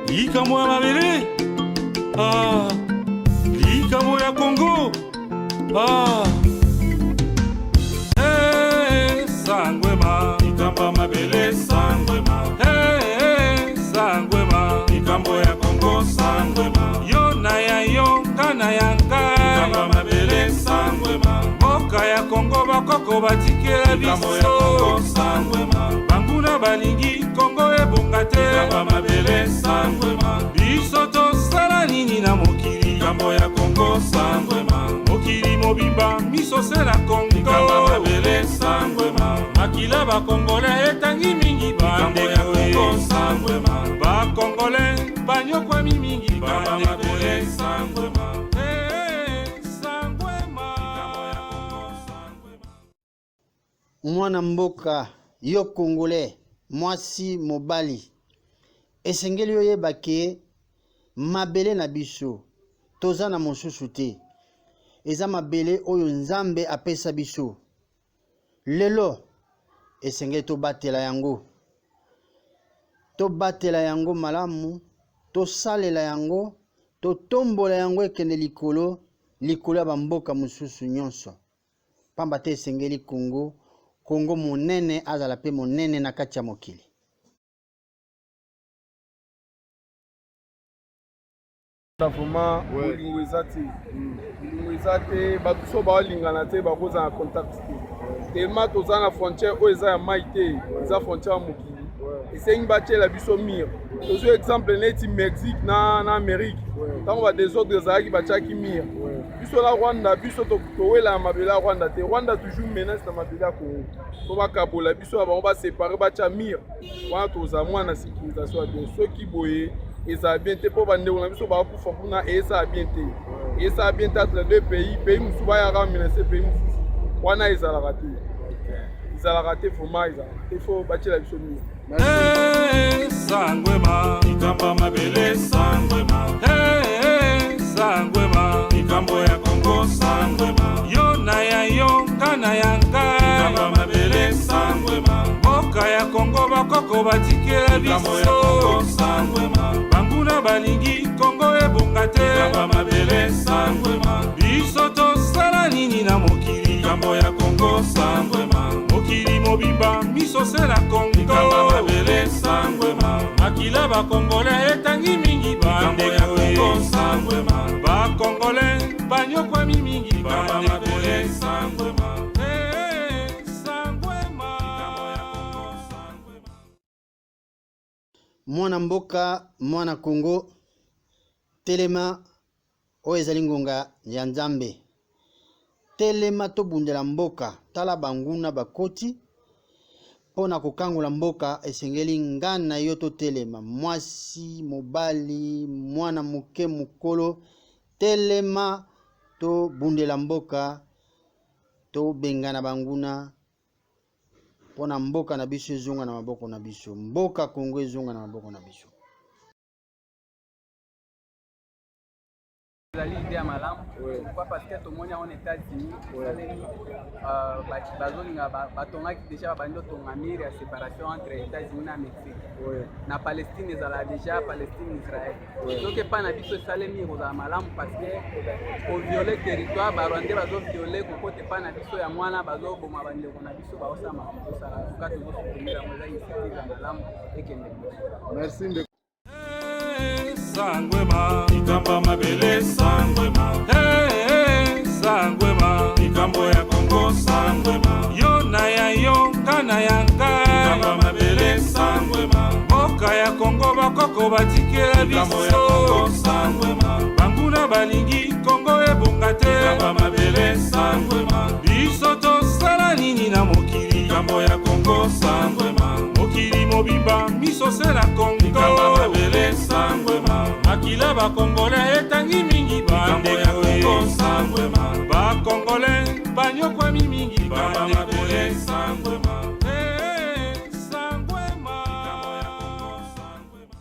likambo ya mabele, ah, likambo ya Congo, ah, sangwema, likambo ya mabele, sangwema, sangwema, likambo ya Congo, sangwema, yo na ya yo, kana ya nka, likambo ya mabele, sangwema, mboka ya Congo bakoko batikela biso, sangwema, banguna balingi Congo ebonga te, likambo ya mabele, sangwema, biso tosala nini na mokili, likambo ya Congo, sangwema, mokili mobimba miso sela Congo, likambo ya mabele, sangwema, makila bakongole etangi mingi bande ya Congo, sangwema, bakongole banyokwami mingi bande ya mabele, sangwema, sangwema, mwana mboka yo Congolais mwasi mobali esengeli oyeba ke mabele na biso toza na mosusu te, eza mabele oyo Nzambe apesa biso. Lelo esengeli tobatela yango malamu, tosalela yango, totombola yango ekende likolo ya bamboka mosusu nyonso, pamba te esengeli Congo monene azala pe monene na kati ya mokili. Vraiment bolingo eza te bato so baolingana te bakoza na contact te tellement toza na frontière oyo eza ya mai te, eza frontière ya mokili esengi batiela biso mire. Tozwi exemple neti Mexique na Amérique ntango badesordre ezalaki batiaki mire. Biso la Rwanda biso towela ya mabele ya Rwanda te, Rwanda toujours menace na mabele ya Congo, so bakabola biso ya bango basepare batia mire wana toza mwana sécurisation ya bien. Soki boye ezala bien te mpo bandeko na biso bakufa mpona ezala bien te, ezala bien te entre deux pays mosusu bayaka menace pays mosusu wana ezalaka te, ezalaka te foma, ezalaka te fo batiela biso mire. Sangwema, likambo ya mabele, sangwema, sangwema, likambo ya Congo, sangwema, yo na ya yo, kana ya nka, likambo ya mabele, sangwema, mboka ya Congo bakoko batikela biso, sangwema, banguna balingi Congo ebonga te, likambo ya mabele, sangwema, biso tosala nini na mokili, likambo ya Congo, sangwema, mokili mobimba miso sela Congo, likambo ya mabele, sangwema, makila bakongole etangi mingi bande ya Congo, sangwema, bakongole banyokwami mingi bande ya mabele, sangwema, sangwema, sangwema. Mwana mboka mwana Congo telema oyo ezali ngonga ya Nzambe, telema tobundela mboka, tala banguna bakoti pona kokangola mboka esengeli ngana yo totelema, mwasi mobali mwana moke mokolo telema tobundela mboka, tobengana banguna pona mboka na biso ezonga na maboko na biso, mboka Congo ezonga na maboko na biso. L'idée à malam, pourquoi parce que tout le monde est aux États-Unis, batonga qui déjà bando tonga mire à séparation entre États-Unis et Mexique. Na Palestine ezala déjà Palestine Israël. Donc pas na biso salemi aux malam parce que au violer territoire ba Rwanda bazo violer ko côté pas na biso ya mwana bazo boma bande ko na biso ba osama ko sala ka to ko kumira mo za ici za malam ekende. Merci. Sangwema, likambo ya mabele, sangwema, sangwema, likambo ya Congo, sangwema, yo na ya yo, kana ya nka, likambo ya mabele, sangwema, mboka ya Congo bakoko batikela biso, sangwema, banguna balingi Congo ebonga te, likambo ya mabele, sangwema, biso tosala nini na mokili, likambo ya Congo, sangwema, mokili mobimba miso sela Congo, likambo ya mabele, sangwema, makila bakongole etangi mingi bande ya Congo, sangwema, bakongole banyokwami mingi bande ya Congo, sangwema, sangwema, sangwema.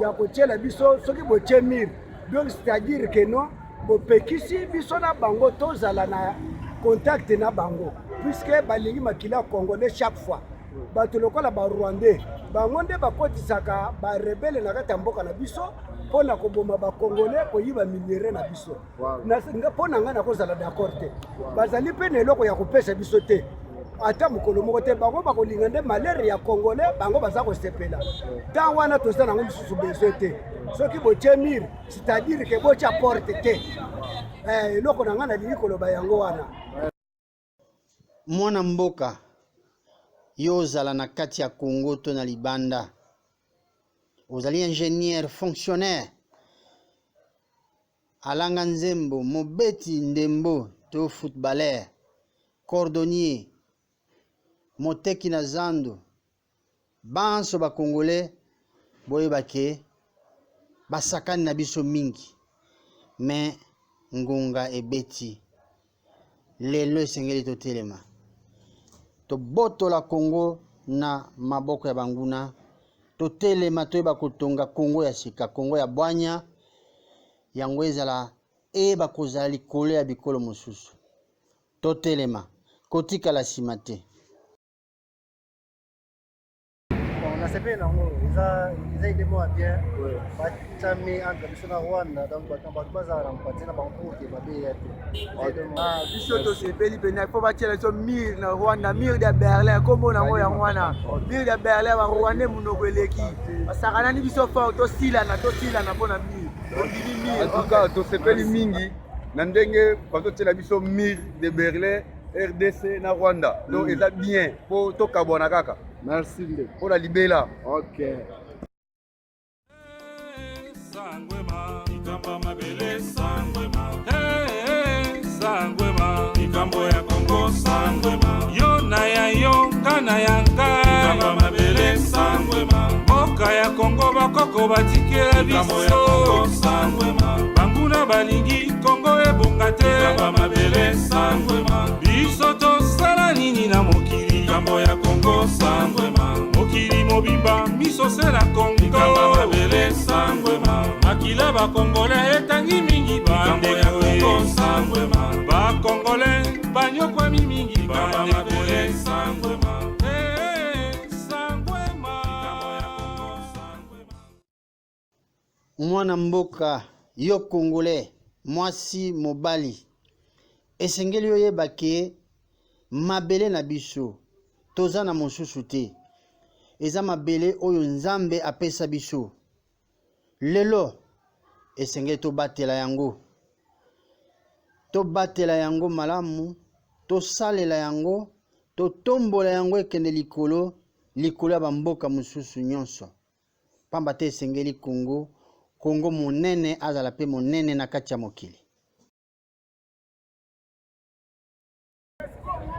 ya kotiela biso soki botie mire, donc c'est-à-dire que non bopekisi biso na bango tozala na contact na bango. puisque balingi makila congolais chaque fois bato lokola barwandais bango nde bakotisaka barebele na kati ya mboka na biso mpona koboma bacongolais koyiba minere na biso mpo na ngai nakozala d'accord te bazali mpe na eloko ya kopesa biso te ata mokolo moko te bango bakolinga nde malere ya congolais bango baza kosepela ntango wana toza nango lisusu besoin te soki botie mire c'est-à-dire ke botia porte te eloko na ngai nalingi koloba yango wana. Mwana mboka yo ozala na kati ya Congo to na libanda ozali ingénieur fonctionnaire alanga nzembo mobeti ndembo to footballeur cordonnier moteki na zando banso bakongolais boyeba ke basakani na biso mingi me ngunga ebeti lelo esengeli totelema tobotola Congo na maboko ya banguna totelema toyeba kotonga Congo ya sika Congo ya bwanya yango ezala eba kozala likolo ya bikolo mosusu totelema kotikala nsima te. nasepeli nango eza ide moko bien batiami entre biso na Rwanda donc bato bazala na mpati na bango ke babeya te biso tosepeli mpena fo batiela biso mire na Rwanda mire de Berlin kombo nango yango wana mire de Berlin barwandais monoko eleki basakanani biso fort tosilana mpona mire en tout cas tosepeli mingi na ndenge bazotiela biso mire de Berlin RDC na Rwanda donc eza bien po tokabwana kaka. Merci Nde. Pour la libella. Ok. Sangwema, ikamba mabele sangwema. Sangwema, ikambo ya Kongo sangwema. Yo na ya yo, kana ya nka. Ikamba mabele sangwema. Moka ya Kongo bakoko batikela biso. Ikambo ya Kongo sangwema. Banguna balingi Kongo ebonga te. Ikamba mabele sangwema. Biso tosala nini na mokili. Ikambo ya Kongo sangwema. Mokili mobimba miso sela Kongo. Ikamba mabele sangwema. Makila bakongole etangi mingi bande ya Kongo sangwema. Bakongole banyokwa mingi bande mabele sangwema. Sangwema. Ikamba ya Kongo sangwema. Mwana mboka yo congolais mwasi mobali esengeli oyeba ke mabele na biso toza na mosusu te eza mabele oyo nzambe apesa biso lelo esengeli tobatela yango malamu tosalela yango totombola yango ekende likolo ya bamboka mosusu nyonso pamba te esengeli Congo monene azala pe monene na kati ya mokili.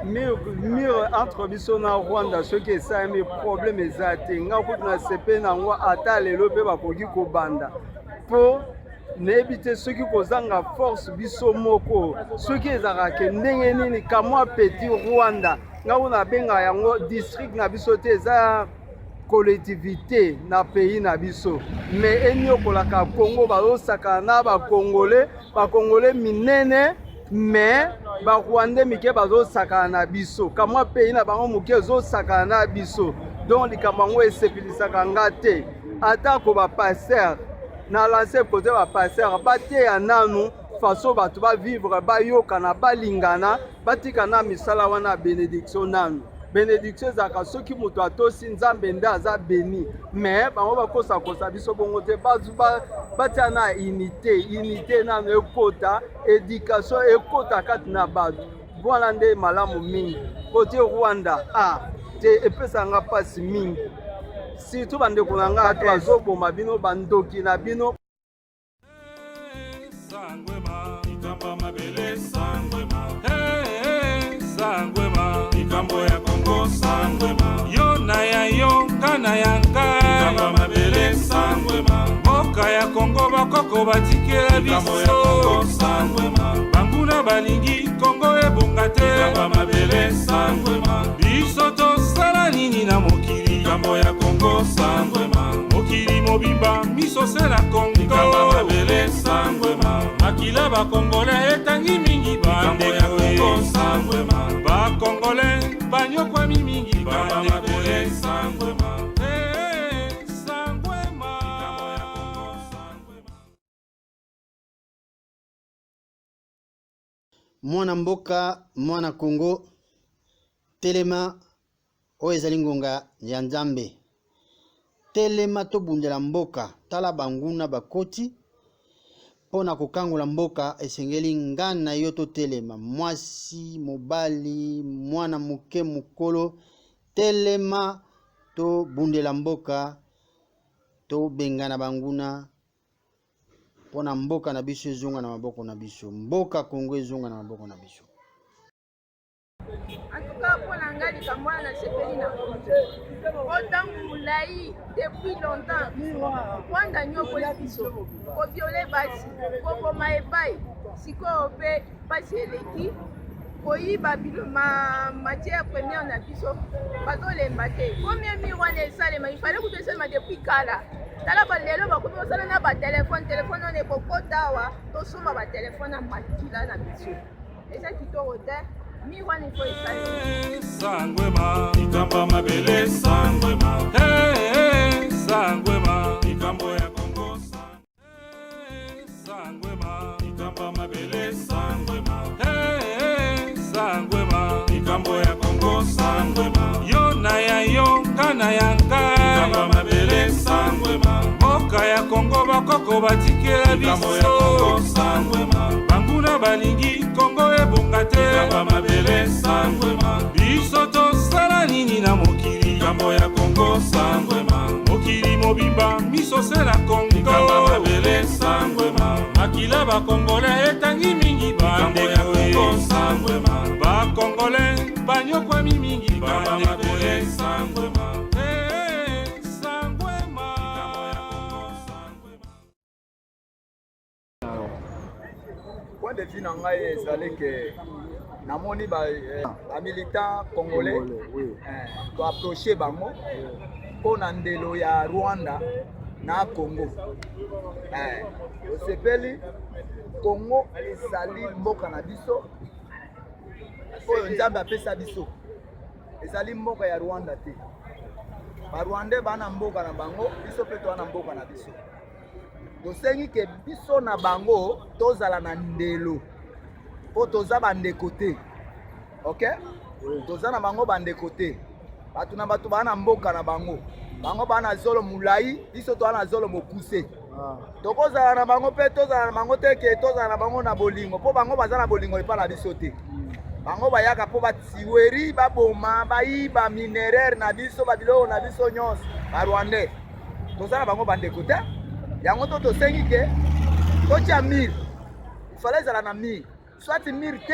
mire entre biso na Rwanda soki esalemi problème eza te nga kutu na sepe nango ata lelo mpe bakoki kobanda mpo nayebi te soki kozanga force biso moko soki ezalaka ndenge nini kamwa petit Rwanda nga kuna nabenga yango district na biso te eza collectivité na pays na biso mais enyokolaka Congo bazosakana na bakongole minene mais barwandais mike bazosakana na biso kamwa pays na bango moke ezosakana na biso donc likambo yango esepelisaka nga te atako bapaster na lance kote bapaster bateya nanu faso bato bavivre bayokana balingana batika na misala wana bénédiction nanu bénédiction ezalaka soki moto atosi nzambe nde aza béni mais bango bakosakosa biso bongo te batia na unité nano ekota éducation ekota kati na bato wana nde malamu mingi kote Rwanda te epesanga mpasi mingi surtout bandeko na ngai ato azoboma bino bandoki na bino. Sangwema, ikamba mabele sangwema. Sangwema, ikambo ya Kongo sangwema. Yo na ya yo, kana ya nka. Ikamba mabele sangwema. Moka ya Kongo bakoko batikela biso. Ikambo ya Kongo sangwema. Banguna balingi Kongo ebonga te. Ikamba mabele sangwema. Biso tosala nini na mokili. Ikambo ya Kongo sangwema. Mokili mobimba miso sela Kongo. Ikamba mabele sangwema. Makila bakongole etangi mingi bande ya Kongo sangwema. Bakongole mwana mboka mwana Congo telema oyo ezali ngonga ya Nzambe telema tobundela mboka tala banguna bakoti pona kokangola mboka esengeli ngana yo totelema mwasi mobali mwana muke mukolo telema tobundela mboka tobengana banguna pona mboka na biso ezonga na maboko na biso mboka Kongo ezonga na maboko na biso. En tout cas, pour l'angali, comme moi, c'est pays na autant moulai depuis longtemps. Quand on a politique, pour violer basi, pour bomber bail, si qu'on fait passer l'équipe, pour y babilo ma matière première na biso, pas tout les matés. Combien de miroirs les salles, il fallait que tu sois depuis Kala. Tala balelo bakomi osala na ba téléphone on est kokota wa to soma ba téléphone na makila na biso. Eza kitoko te. Sangwema, ikamba mabele sangwema. Hey, sangwema, ikambo ya Kongo sangwema, ikamba mabele sangwema. Hey, sangwema, ikambo ya Kongo sangwema. Yo na ya yo, kana ya nka, ikamba mabele sangwema. Moka ya Kongo bakoko batikela biso, ikambo ya Kongo sangwema. Banguna balingi Kongo ebonga te, ikamba mabele sangwema. Biso tosala nini na mokili, ikambo ya Kongo sangwema. Mokili mobimba miso se na Kongo, ikamba mabele sangwema. Makila bakongole etangi mingi, ikambo ya Kongo sangwema. Bakongole banyokwa mingi, ikamba mabele sangwema. Point de vue nangai ezali que namoni ba militant congolais to approcher bango pona ndelo ya Rwanda na Congo. Osepeli Congo ezali mboka na biso oyo Nzambe apesa biso. Ezali mboka ya Rwanda te. Ba Rwanda bana mboka na bango, biso pe to bana mboka na biso. Tosengi ke biso na bango tozala na ndelo po toza bandeko te. Ok? Toza na bango bandeko te. Batu na batu bana mboka na bango. Bango bana zolo mulai, biso to bana zolo mokuse. Tokozala na bango pe tozala na bango te ke tozala na bango na bolingo. Po bango baza na bolingo epa na biso te. Bango bayaka po batiweri baboma bayiba minérale na biso babilo na biso nyonso ba Rwandais. Toza na bango bandeko te. Yango to tosengi ke totia mir il fallait ezala na mir soit mir te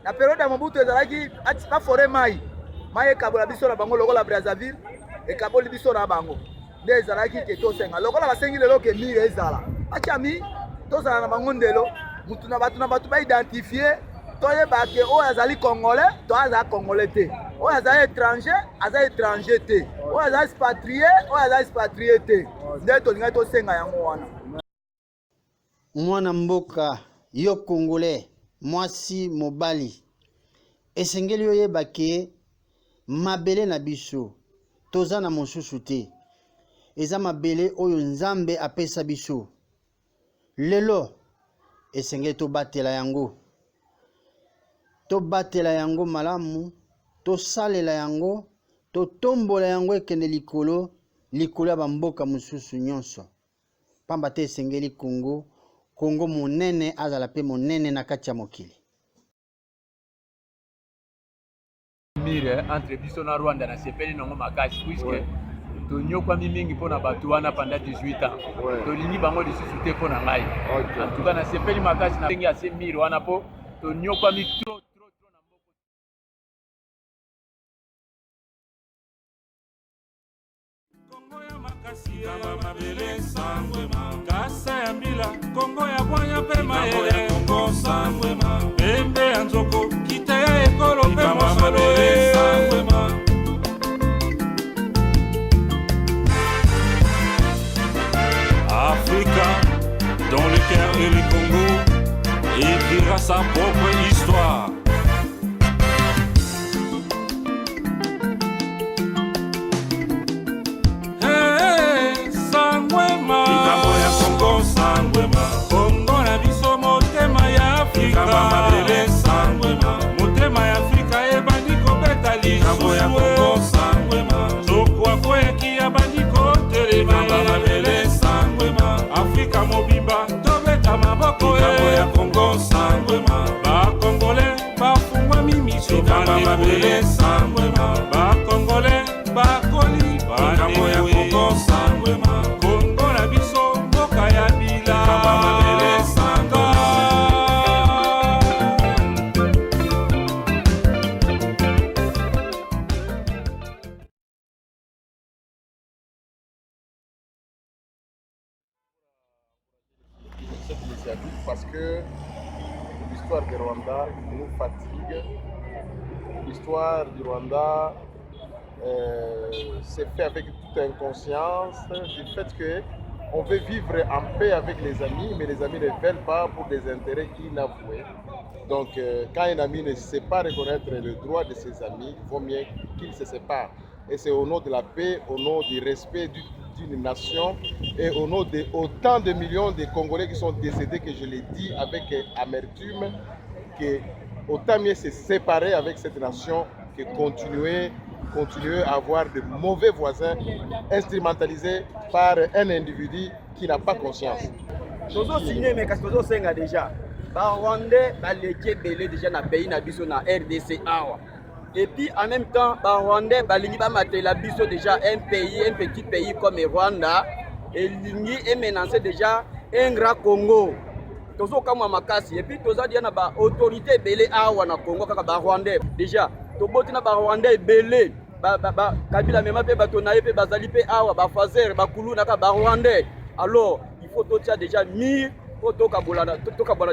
na période ya Mobutu ezalaki ba forêt mai ekabola biso na bango lokola Brazzaville ekaboli biso na bango nde ezalaki ke tosenga lokola basengi lelo ke mir ezala atia mir tozala na bango ndelo mutu na batu ba identifier toyeba ke oyo azali congolais to azali congolais te oyo azali étranger te oyo azali expatrié te nde tolingai tosenga yango wana. Mwana mboka yo congolais mwasi mobali esengeli oyeba ke mabele na biso toza na mosusu te eza mabele oyo Nzambe apesa biso lelo esengeli tobatela yango malamu tosalela yango totombola yango ekende likolo ya bamboka mosusu nyonso pamba te esengeli Kongo monene azala pe monene na kati ya mokili. Mire entre biso na Rwanda na sepeli nango makasi puisque tonyokwami mingi mpona bato wana pendant 18 ans tolingi bango lisusu te mpona ngai en tout cas na sepeli makasi na ndenge ase mire wana mpo tonyokwami trop na mboko. Kongo ya makasi ya mabele sangwema kasa ya mbila Kongo ya bwanya pe mayele Kongo sangwema pembe ya nzoko kita ya ekolo pe mosolo sangwema. Africa dans le cœur et le Congo écrira sa propre histoire. Hey, sangwema ikambo ya Congo sangwema Congo na biso motema ya Afrika mabele sangwema. likamba mabele sangwema bakongole bakoli likambo ya kongo sangwema kongo na biso mboka ya bila likamba mabele sangwema. Cette initiative parce que l'histoire du Rwanda nous fatigue. L'histoire du Rwanda s'est faite avec toute inconscience du fait qu'on veut vivre en paix avec les amis, mais les amis ne veulent pas pour des intérêts inavoués. Donc quand un ami ne sait pas reconnaître le droit de ses amis, il vaut mieux qu'il se sépare. Et c'est au nom de la paix, au nom du respect d'une nation et au nom de autant de millions de Congolais qui sont décédés que je l'ai dit avec amertume que autant mieux se séparer avec cette nation que continuer à avoir de mauvais voisins instrumentalisés par un individu qui n'a pas conscience. Tozo signé mais kasi tozo senga déjà ba Rwandais ba leki belé déjà na pays na biso na RDC awa. Et puis en même temps, les Rwandais, ils déjà un petit pays comme le Rwanda, et ils menacent déjà un grand Congo. Et puis, tous les autorités belé awa na Congo, les Rwandais, déjà, les Rwandais belé, Kabila même pe batonaye pe bazali pe awa, bafazer, bakulu na Rwandais. Alors, il faut déjà mis, to kabolana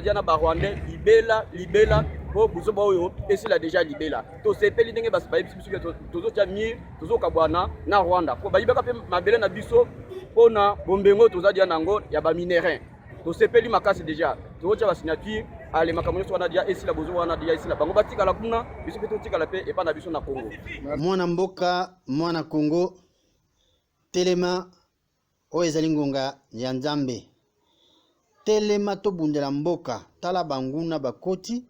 diana Rwandais, libela. Bon, et c'est déjà libéré là. Tous ces pays n'engagent pas tous autres amis, tous autres kabwana na Rwanda. Pour baïba kapé mabele na biso, on a bombengo tous autres dianango, y a ba minerais. Tous ces pays makasi déjà. Tous autres va signature, allez makamoyo soit nadia et si la bozo wana dia ici la bango batika la kuna, biso peto tika la paix et pas na biso na Congo. Mwana mboka, mwana Congo, telema o ezali ngonga ya Nzambe. Telema to bundela mboka, tala banguna bakoti.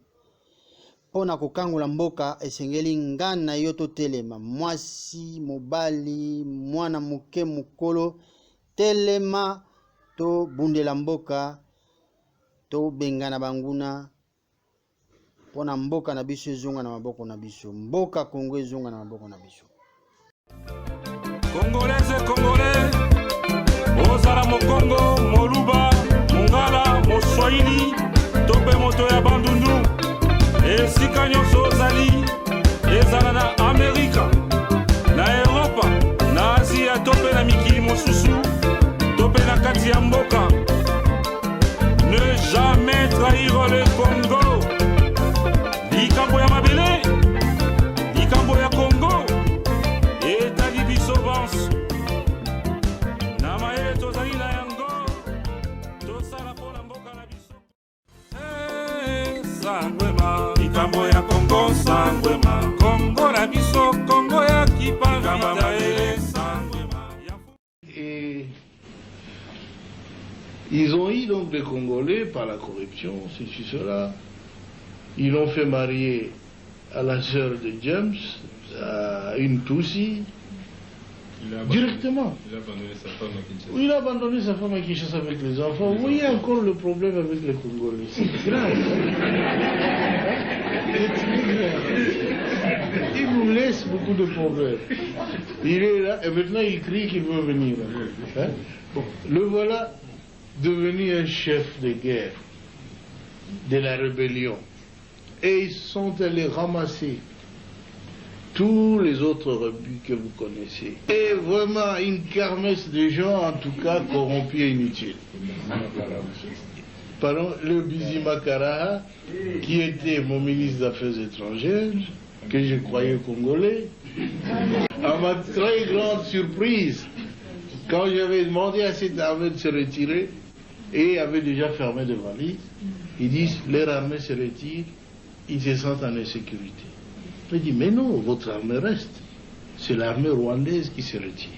Pona kokangola mboka esengeli ngana yo to telema mwasi mobali mwana muke mukolo telema to bundela mboka to bengana banguna pona mboka na biso ezonga na maboko na biso mboka Kongo ezonga na maboko na biso. Congolais Congolais ozala mokongo moluba mongala moswahili tope moto ya bandundu esika nyonso ozali ezala na Amerika na Europa na Asia tope na mikili mosusu tope na kati ya mboka. Ne jamais trahir le Congo. Likambo ya mabele likambo ya Congo etali biso banso na mayele tozali na yango tosala mpona mboka na biso. Sangwema likambo ya Congo sangwema Congo na biso Congo ya kipanga ele sangwema. Et ils ont eu donc des Congolais par la corruption, ceci, cela. Ils l'ont fait marier à la sœur de James, à une Tutsi, directement. Il a abandonné sa femme à Kinshasa. Oui, il a abandonné sa femme à Kinshasa avec les enfants. Vous voyez encore le problème avec les Congolais. C'est grave. Il nous laisse beaucoup de problèmes. Il est là et maintenant il crie qu'il veut venir. Hein? Bon, le voilà devenu un chef de guerre de la rébellion. Et ils sont allés ramasser tous les autres rebus que vous connaissez. Et vraiment une kermesse de gens, en tout cas, corrompus et inutiles. Pardon, le Bizimakara, qui était mon ministre des Affaires étrangères, que je croyais congolais, à ma très grande surprise, quand j'avais demandé à cette armée de se retirer, et avait déjà fermé des valises, ils disent, leur armée se retire, ils se sentent en insécurité. Je dis, mais non, votre armée reste. C'est l'armée rwandaise qui se retire.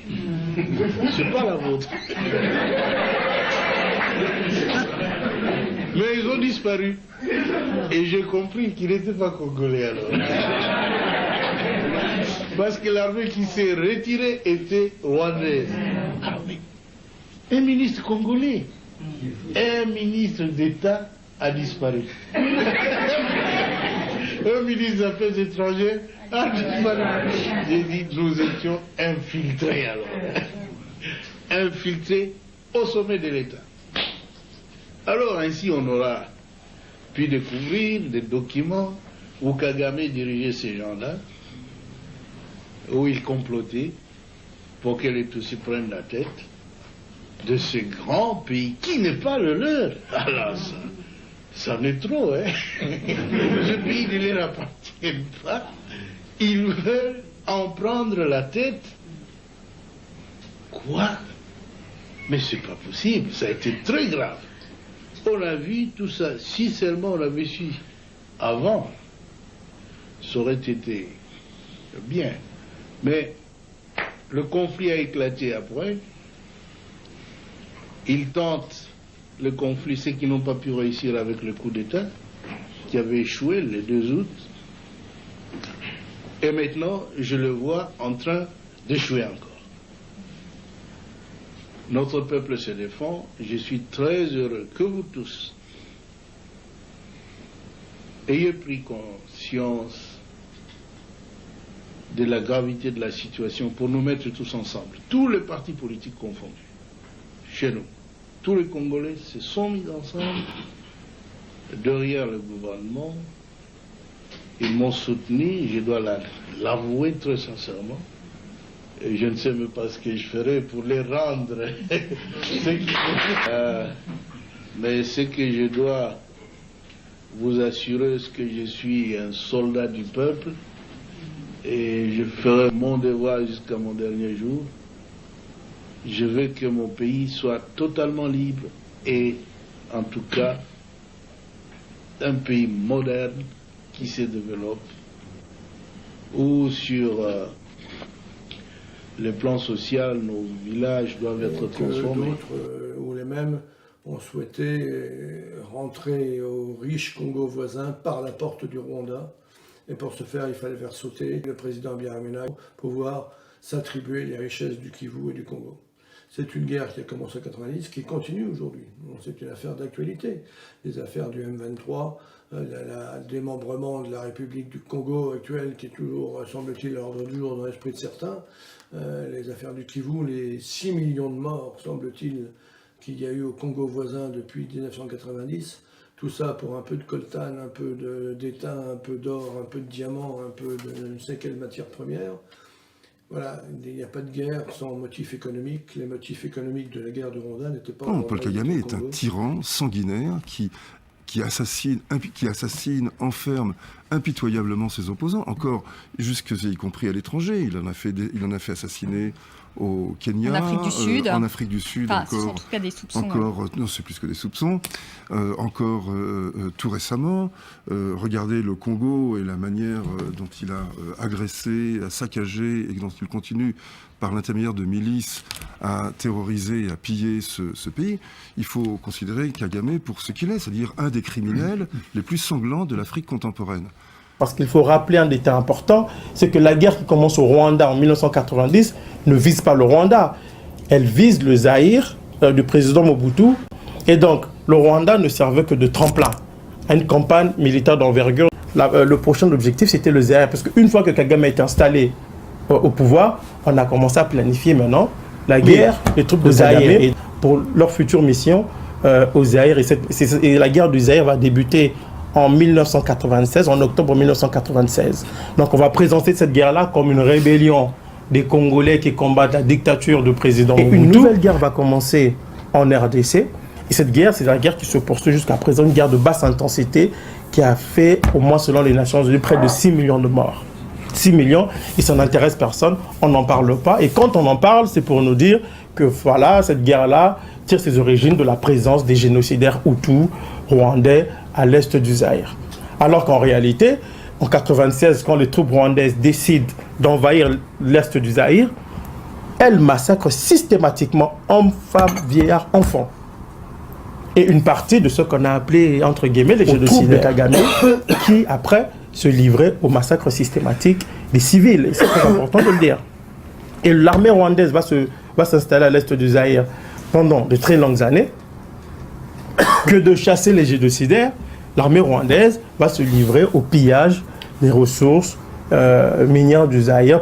C'est pas la vôtre. Mais ils ont disparu. Et j'ai compris qu'ils n'étaient pas congolais alors. Parce que l'armée qui s'est retirée était rwandaise. Ah oui. Un ministre congolais, un ministre d'État a disparu. un ministre des Affaires étrangères. J'ai dit, nous étions infiltrés alors. Infiltrés au sommet de l'État. Alors ainsi on aura pu découvrir des documents où Kagame dirigeait ces gens-là, où il complotait pour que les Tutsis prennent la tête de ce grand pays qui n'est pas le leur. Alors ça en est trop, hein. Ce pays ne leur appartient pas. Ils veulent en prendre la tête. Quoi? Mais c'est pas possible, ça a été très grave. On a vu tout ça, si seulement on l'avait su avant, ça aurait été bien. Mais le conflit a éclaté après. Ils tentent le conflit, ceux qui n'ont pas pu réussir avec le coup d'État, qui avait échoué le 2 août. Et maintenant, je le vois en train d'échouer encore. Notre peuple se défend. Je suis très heureux que vous tous ayez pris conscience de la gravité de la situation pour nous mettre tous ensemble, tous les partis politiques confondus, chez nous. Tous les Congolais se sont mis ensemble derrière le gouvernement. Ils m'ont soutenu, je dois l'avouer très sincèrement. Et je ne sais même pas ce que je ferai pour les rendre. Mais ce que je dois vous assurer, c'est que je suis un soldat du peuple et je ferai mon devoir jusqu'à mon dernier jour. Je veux que mon pays soit totalement libre et, en tout cas, un pays moderne qui se développe, où sur le plan social, nos villages doivent être transformés. D'autres, ou les mêmes, ont souhaité rentrer au riche Congo voisin par la porte du Rwanda. Et pour ce faire, il fallait faire sauter le président Biaramina pour pouvoir s'attribuer les richesses du Kivu et du Congo. C'est une guerre qui a commencé en 1990, qui continue aujourd'hui. C'est une affaire d'actualité. Les affaires du M23, le démembrement de la République du Congo actuelle, qui est toujours, semble-t-il, à l'ordre du jour dans l'esprit de certains. Les affaires du Kivu, les 6 millions de morts, semble-t-il, qu'il y a eu au Congo voisin depuis 1990. Tout ça pour un peu de coltan, un peu d'étain, un peu d'or, un peu de diamant, un peu de je ne sais quelle matière première. Voilà, il n'y a pas de guerre sans motif économique. Les motifs économiques de la guerre du Rwanda n'étaient pas... Non, Paul Kagame est un tyran sanguinaire qui assassine, enferme impitoyablement ses opposants, encore y compris à l'étranger. Il en a fait assassiner au Kenya, en Afrique du Sud, enfin, encore, en tout cas des soupçons. Non, c'est plus que des soupçons. Tout récemment, regardez le Congo et la manière dont il a agressé, a saccagé et dont il continue par l'intermédiaire de milices à terroriser et à piller ce pays. Il faut considérer Kagame pour ce qu'il est, c'est-à-dire un des criminels les plus sanglants de l'Afrique contemporaine. Parce qu'il faut rappeler un détail important, c'est que la guerre qui commence au Rwanda en 1990 ne vise pas le Rwanda. Elle vise le Zaïre du président Mobutu. Et donc, le Rwanda ne servait que de tremplin à une campagne militaire d'envergure. Le prochain objectif, c'était le Zaïre. Parce qu'une fois que Kagame a été installé au pouvoir, on a commencé à planifier maintenant la guerre des troupes de Zaïre pour leur future mission au Zaïre. Et la guerre du Zaïre va débuter en 1996, en octobre 1996. Donc on va présenter cette guerre-là comme une rébellion des Congolais qui combattent la dictature du président Mobutu. Et une nouvelle guerre va commencer en RDC. Et cette guerre, c'est la guerre qui se poursuit jusqu'à présent, une guerre de basse intensité qui a fait, au moins selon les Nations Unies, près de 6 millions de morts. 6 millions, il s'en intéresse personne, on n'en parle pas. Et quand on en parle, c'est pour nous dire que voilà, cette guerre-là tire ses origines de la présence des génocidaires Hutus, rwandais, à l'est du Zaïre. Alors qu'en réalité, en 1996, quand les troupes rwandaises décident d'envahir l'est du Zaïre, elles massacrent systématiquement hommes, femmes, vieillards, enfants. Et une partie de ce qu'on a appelé, entre guillemets, les génocidaires de Kagame, qui après se livraient au massacre systématique des civils. Et c'est très important de le dire. Et l'armée rwandaise va s'installer à l'est du Zaïre pendant de très longues années. Que de chasser les génocidaires, l'armée rwandaise va se livrer au pillage des ressources minières du Zaïre.